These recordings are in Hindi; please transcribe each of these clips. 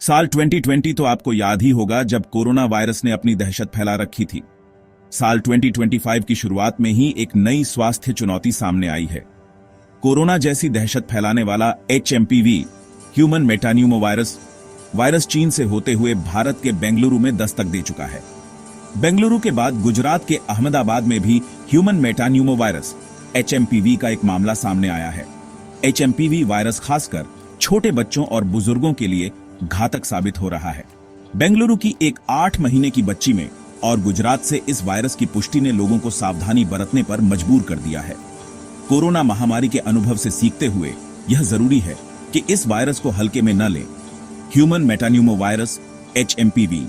साल 2020 तो आपको याद ही होगा जब कोरोना वायरस ने अपनी दहशत फैला रखी थी। साल 2025 की शुरुआत में ही एक नई स्वास्थ्य चुनौती सामने आई है। कोरोना जैसी दहशत फैलाने वाला HMPV ह्यूमन मेटान्यूमो वायरस चीन से होते हुए भारत के बेंगलुरु में दस्तक दे चुका है। बेंगलुरु के बाद गुजरात के अहमदाबाद में भी ह्यूमन मेटान्यूमो वायरस HMPV का एक मामला सामने आया है। HMPV वायरस खासकर छोटे बच्चों और बुजुर्गों के लिए घातक साबित हो रहा है। बेंगलुरु की एक 8 महीने की बच्ची में और गुजरात से इस वायरस की पुष्टि ने लोगों को सावधानी बरतने पर मजबूर कर दिया है। कोरोना महामारी के अनुभव से सीखते हुए यह जरूरी है कि इस वायरस को हल्के में न लें। ह्यूमन मेटान्यूमो वायरस HMPV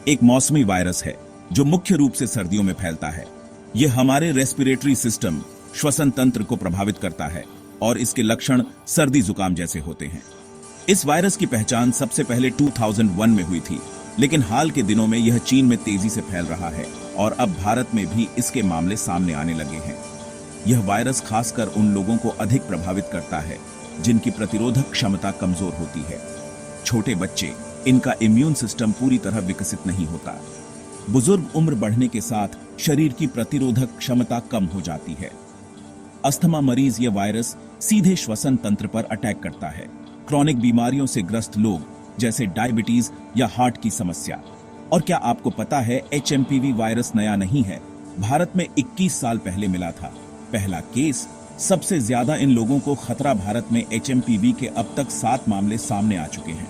एक मौसमी वायरस है जो मुख्य रूप से सर्दियों में फैलता है। यह हमारे रेस्पिरेटरी सिस्टम श्वसन तंत्र को प्रभावित करता है और इसके लक्षण सर्दी जुकाम जैसे होते हैं। इस वायरस की पहचान सबसे पहले 2001 में हुई थी, लेकिन हाल के दिनों में यह चीन में तेजी से फैल रहा है और अब भारत में भी इसके मामले सामने आने लगे हैं। यह वायरस खासकर उन लोगों को अधिक प्रभावित करता है जिनकी प्रतिरोधक क्षमता कमजोर होती है। छोटे बच्चे, इनका इम्यून सिस्टम पूरी तरह विकसित नहीं होता। बुजुर्ग, उम्र बढ़ने के साथ शरीर की प्रतिरोधक क्षमता कम हो जाती है। अस्थमा मरीज यह वायरस सीधे श्वसन तंत्र पर अटैक करता है। क्रॉनिक बीमारियों से ग्रस्त लोग जैसे डायबिटीज या हार्ट की समस्या। और क्या आपको पता है HMPV वायरस नया नहीं है। भारत में 21 साल पहले मिला था पहला केस। सबसे ज्यादा इन लोगों को खतरा भारत में HMPV के अब तक 7 मामले सामने आ चुके हैं।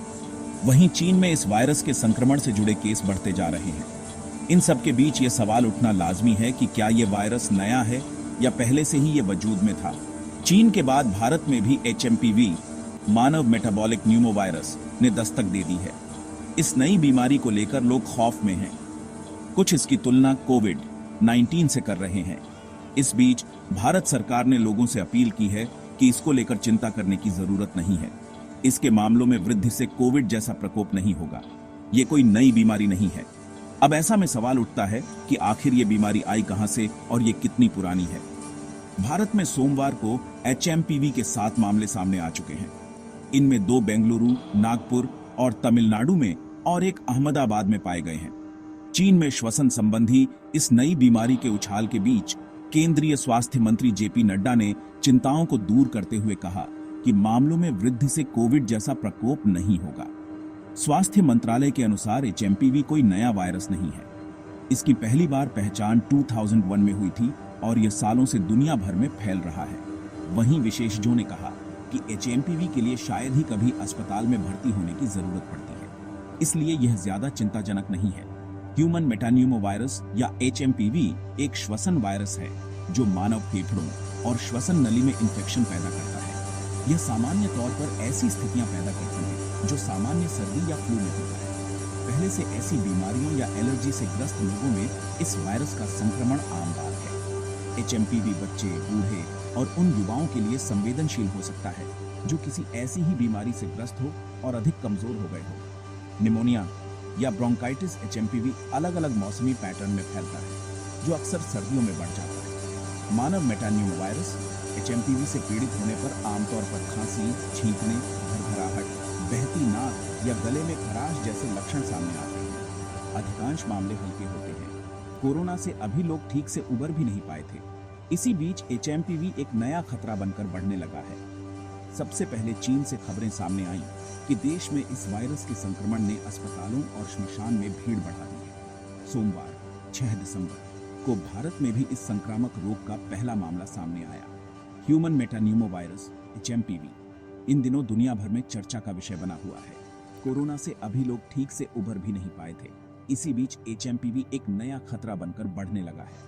वहीं चीन में इस वायरस के संक्रमण से जुड़े केस बढ़ते जा रहे हैं। इन सब के बीच यह सवाल उठना लाजमी है कि क्या यह वायरस नया है या पहले से ही यह वजूद में था। चीन के बाद भारत में भी HMPV मानव मेटाबॉलिक न्यूमो वायरस ने दस्तक दे दी है। इस नई बीमारी को लेकर लोग खौफ में हैं। कुछ इसकी तुलना कोविड-19 से कर रहे हैं। इस बीच भारत सरकार ने लोगों से अपील की है कि इसको लेकर चिंता करने की जरूरत नहीं है। इसके मामलों में वृद्धि से कोविड जैसा प्रकोप नहीं होगा। ये कोई नई बीमारी नहीं है। अब ऐसा में सवाल उठता है कि आखिर ये बीमारी आई कहां से और ये कितनी पुरानी है। भारत में सोमवार को HMPV के 7 मामले सामने आ चुके हैं। इनमें 2 बेंगलुरु, नागपुर और तमिलनाडु में और एक अहमदाबाद में पाए गए हैं। चीन में श्वसन संबंधी इस नई बीमारी के उछाल के बीच केंद्रीय स्वास्थ्य मंत्री JP नड्डा ने चिंताओं को दूर करते हुए कहा कि मामलों में वृद्धि से कोविड जैसा प्रकोप नहीं होगा। स्वास्थ्य मंत्रालय के अनुसार HMPV कोई नया वायरस नहीं है। इसकी पहली बार पहचान 2001 में हुई थी और यह सालों से दुनिया भर में फैल रहा है। वहीं विशेषज्ञों ने कहा कि HMPV के लिए शायद ही कभी अस्पताल में भर्ती होने की जरूरत पड़ती है, इसलिए यह ज्यादा चिंताजनक नहीं है। ह्यूमन मेटान्यूमो वायरस या HMPV एक श्वसन वायरस है जो मानव फेफड़ों और श्वसन नली में इंफेक्शन पैदा करता है। यह सामान्य तौर पर ऐसी स्थितियां पैदा करती है जो सामान्य सर्दी या फ्लू में होता है। पहले से ऐसी बीमारियों या एलर्जी से ग्रस्त लोगों में इस वायरस का संक्रमण आम बात है। HMPV बच्चे, बूढ़े और उन युवाओं के लिए संवेदनशील हो सकता है जो किसी ऐसी ही बीमारी से ग्रस्त हो और अधिक कमजोर हो गए हो। निमोनिया या ब्रोंकाइटिस HMPV अलग अलग मौसमी पैटर्न में फैलता है जो अक्सर सर्दियों में बढ़ जाता है। मानव मेटान्यूमो वायरस HMPV से पीड़ित होने पर आमतौर पर खांसी, छींकने, घरघराहट, बहती नाक या गले में खराश जैसे लक्षण सामने आते हैं। अधिकांश मामले हल्के होते हैं। कोरोना से अभी लोग ठीक से उबर भी नहीं पाए थे। इसी बीच HMPV एक नया खतरा बनकर बढ़ने लगा है। सबसे पहले चीन से खबरें सामने आई कि देश में इस वायरस के संक्रमण ने अस्पतालों और श्मशान में भीड़ बढ़ा दी है। सोमवार 6 दिसंबर को भारत में भी इस संक्रामक रोग का पहला मामला सामने आया। ह्यूमन मेटान्यूमो वायरस HMPV इन दिनों दुनिया भर में चर्चा का विषय बना हुआ है। कोरोना से अभी लोग ठीक से उबर भी नहीं पाए थे। इसी बीच HMPV एक नया खतरा बनकर बढ़ने लगा है।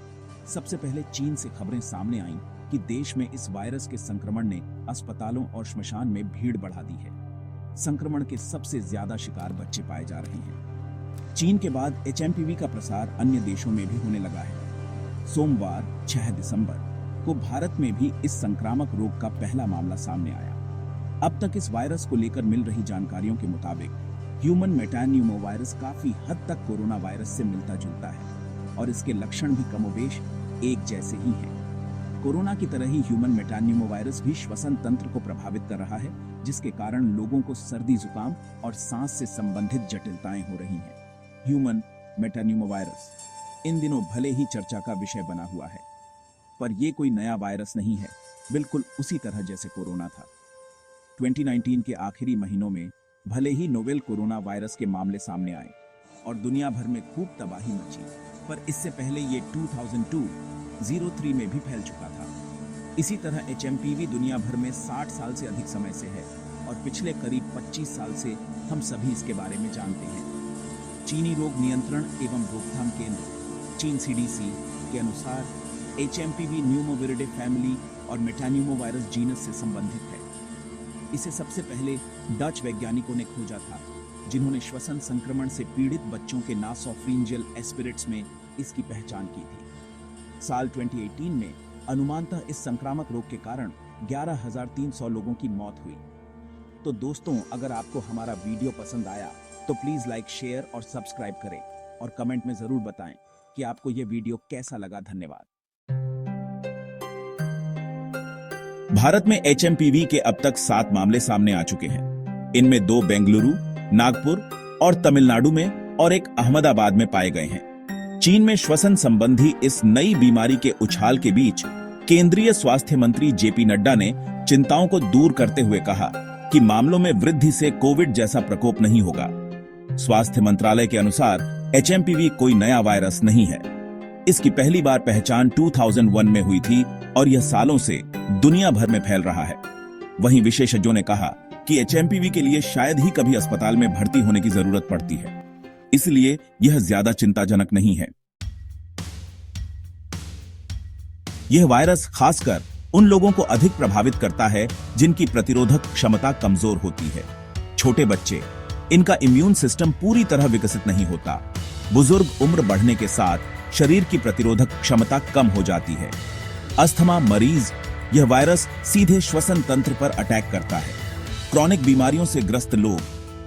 सबसे पहले चीन से खबरें सामने आईं कि देश में इस वायरस के संक्रमण ने अस्पतालों और श्मशान में भीड़ बढ़ा दी है। संक्रमण के सबसे ज्यादा शिकार बच्चे पाए जा रहे हैं। चीन के बाद HMPV का प्रसार अन्य देशों में भी होने लगा है। सोमवार 6 दिसंबर को भारत में भी इस संक्रामक रोग का पहला मामला सामने आया। अब तक इस वायरस को लेकर मिल रही जानकारियों के मुताबिक ह्यूमन मेटान्यूमो वायरस काफी हद तक कोरोना वायरस से मिलता जुलता है और इसके लक्षण भी कमोबेश एक जैसे ही हैं। कोरोना की तरह ही ह्यूमन मेटान्यूमोवायरस भी श्वसन तंत्र को प्रभावित कर रहा है, जिसके कारण लोगों को सर्दी जुकाम और सांस से संबंधित जटिलताएं हो रही हैं। ह्यूमन मेटान्यूमोवायरस इन दिनों भले ही चर्चा का विषय बना हुआ है, पर यह कोई नया वायरस नहीं है, बिल्कुल उसी तरह जैसे कोरोना था। 2019 के आखिरी महीनों में भले ही नोवेल कोरोना वायरस के मामले सामने आए और दुनिया भर में खूब तबाही मची, पर इससे पहले ये 2002-03 में भी फैल चुका था। इसी तरह HMPV दुनिया भर में 60 साल से अधिक समय से है और पिछले करीब 25 साल से हम सभी इसके बारे में जानते हैं। चीनी रोग नियंत्रण एवं रोकथाम केंद्र चीन CDC के अनुसार HMPV न्यूमोविरिडे फैमिली और मेटान्यूमोवायरस जीनस से संबंधित है। इसे सबसे पहले डच वैज्ञानिकों ने खोजा था, जिन्होंने श्वसन संक्रमण से पीड़ित बच्चों के नासोफ्रिंजियल एस्पिरेट्स में इसकी पहचान की थी। साल 2018 में अनुमानतः इस संक्रामक रोग के कारण 11,300 लोगों की मौत हुई। तो दोस्तों, अगर आपको हमारा वीडियो पसंद आया तो प्लीज लाइक, शेयर और सब्सक्राइब करें और कमेंट में जरूर बताएं कि आपको यह वीडियो कैसा लगा। धन्यवाद। भारत में HMPV के अब तक 7 मामले सामने आ चुके हैं। इनमें 2 बेंगलुरु, नागपुर और तमिलनाडु में और एक अहमदाबाद में पाए गए हैं। चीन में श्वसन संबंधी इस नई बीमारी के उछाल के बीच केंद्रीय स्वास्थ्य मंत्री JP नड्डा ने चिंताओं को दूर करते हुए कहा कि मामलों में वृद्धि से कोविड जैसा प्रकोप नहीं होगा। स्वास्थ्य मंत्रालय के अनुसार HMPV कोई नया वायरस नहीं है। इसकी पहली बार पहचान 2001 में हुई थी और यह सालों से दुनिया भर में फैल रहा है। वहीं विशेषज्ञों ने कहा कि HMPV के लिए शायद ही कभी अस्पताल में भर्ती होने की जरूरत पड़ती है, इसलिए यह ज्यादा चिंताजनक नहीं है। यह वायरस खासकर उन लोगों को अधिक प्रभावित करता है जिनकी प्रतिरोधक क्षमता कमजोर होती है। छोटे बच्चे, इनका इम्यून सिस्टम पूरी तरह विकसित नहीं होता। बुजुर्ग उम्र बढ़ने के साथ शरीर की प्रतिरोधक क्षमता कम हो जाती है। अस्थमा मरीज, यह वायरस सीधे श्वसन तंत्र पर अटैक करता है। क्रॉनिक बीमारियों से ग्रस्त लोग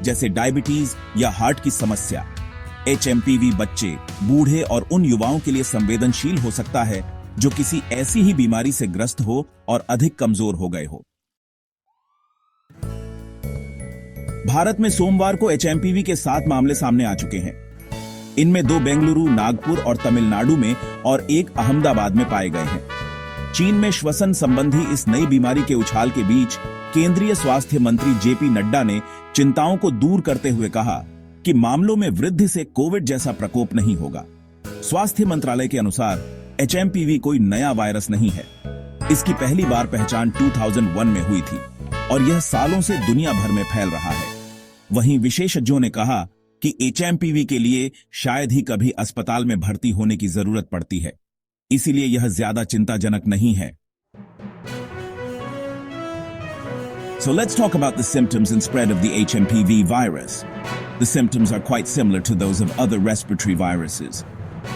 जैसे डायबिटीज या हार्ट की समस्या, HMPV बच्चे, बूढ़े और उन युवाओं के लिए संवेदनशील हो सकता है जो किसी ऐसी ही बीमारी से ग्रस्त हो और अधिक कमजोर हो गए हो। भारत में सोमवार को HMPV के 7 मामले सामने आ चुके हैं। इनमें 2 बेंगलुरु, नागपुर और तमिलनाडु में और 1 अहमदाबाद में पाए गए हैं। चीन में श्वसन संबंधी इस नई बीमारी के उछाल के बीच केंद्रीय स्वास्थ्य मंत्री JP नड्डा ने चिंताओं को दूर करते हुए कहा कि मामलों में वृद्धि से कोविड जैसा प्रकोप नहीं होगा। स्वास्थ्य मंत्रालय के अनुसार HMPV कोई नया वायरस नहीं है। इसकी पहली बार पहचान 2001 में हुई थी और यह सालों से दुनिया भर में फैल रहा है। वहीं विशेषज्ञों ने कहा कि HMPV के लिए शायद ही कभी अस्पताल में भर्ती होने की जरूरत पड़ती है, इसीलिए यह ज्यादा चिंताजनक नहीं है। So let's talk about the symptoms and spread of the HMPV virus. The symptoms are quite similar to those of other respiratory viruses.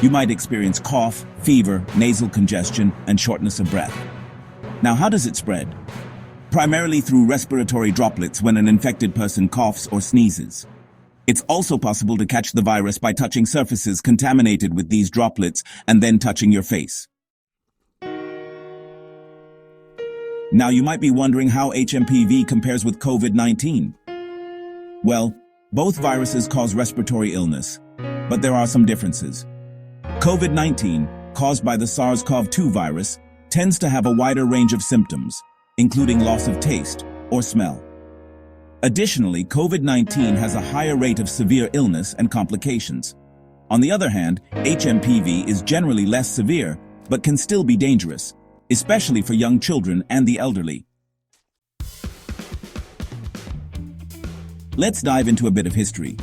You might experience cough, fever, nasal congestion, and shortness of breath. Now, how does it spread? Primarily through respiratory droplets when an infected person coughs or sneezes. It's also possible to catch the virus by touching surfaces contaminated with these droplets and then touching your face. Now you might be wondering how HMPV compares with COVID-19. Well, both viruses cause respiratory illness, but there are some differences. COVID-19, caused by the SARS-CoV-2 virus, tends to have a wider range of symptoms, including loss of taste or smell. Additionally, COVID-19 has a higher rate of severe illness and complications. On the other hand, HMPV is generally less severe, but can still be dangerous, especially for young children and the elderly. Let's dive into a bit of history.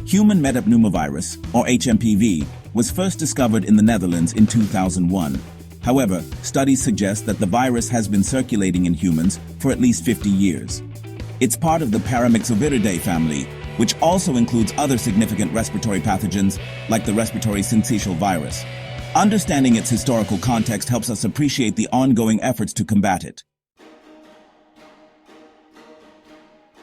Human metapneumovirus, or HMPV, was first discovered in the Netherlands in 2001. However, studies suggest that the virus has been circulating in humans for at least 50 years. It's part of the Paramyxoviridae family, which also includes other significant respiratory pathogens like the respiratory syncytial virus. Understanding its historical context helps us appreciate the ongoing efforts to combat it.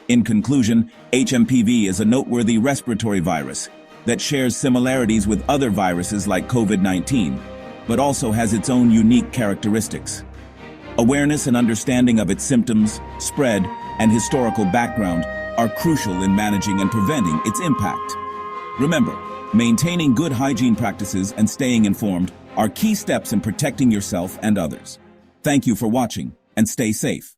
In conclusion, HMPV is a noteworthy respiratory virus that shares similarities with other viruses like COVID-19, but also has its own unique characteristics. Awareness and understanding of its symptoms, spread, and historical background are crucial in managing and preventing its impact. Remember, maintaining good hygiene practices and staying informed are key steps in protecting yourself and others. Thank you for watching, and stay safe.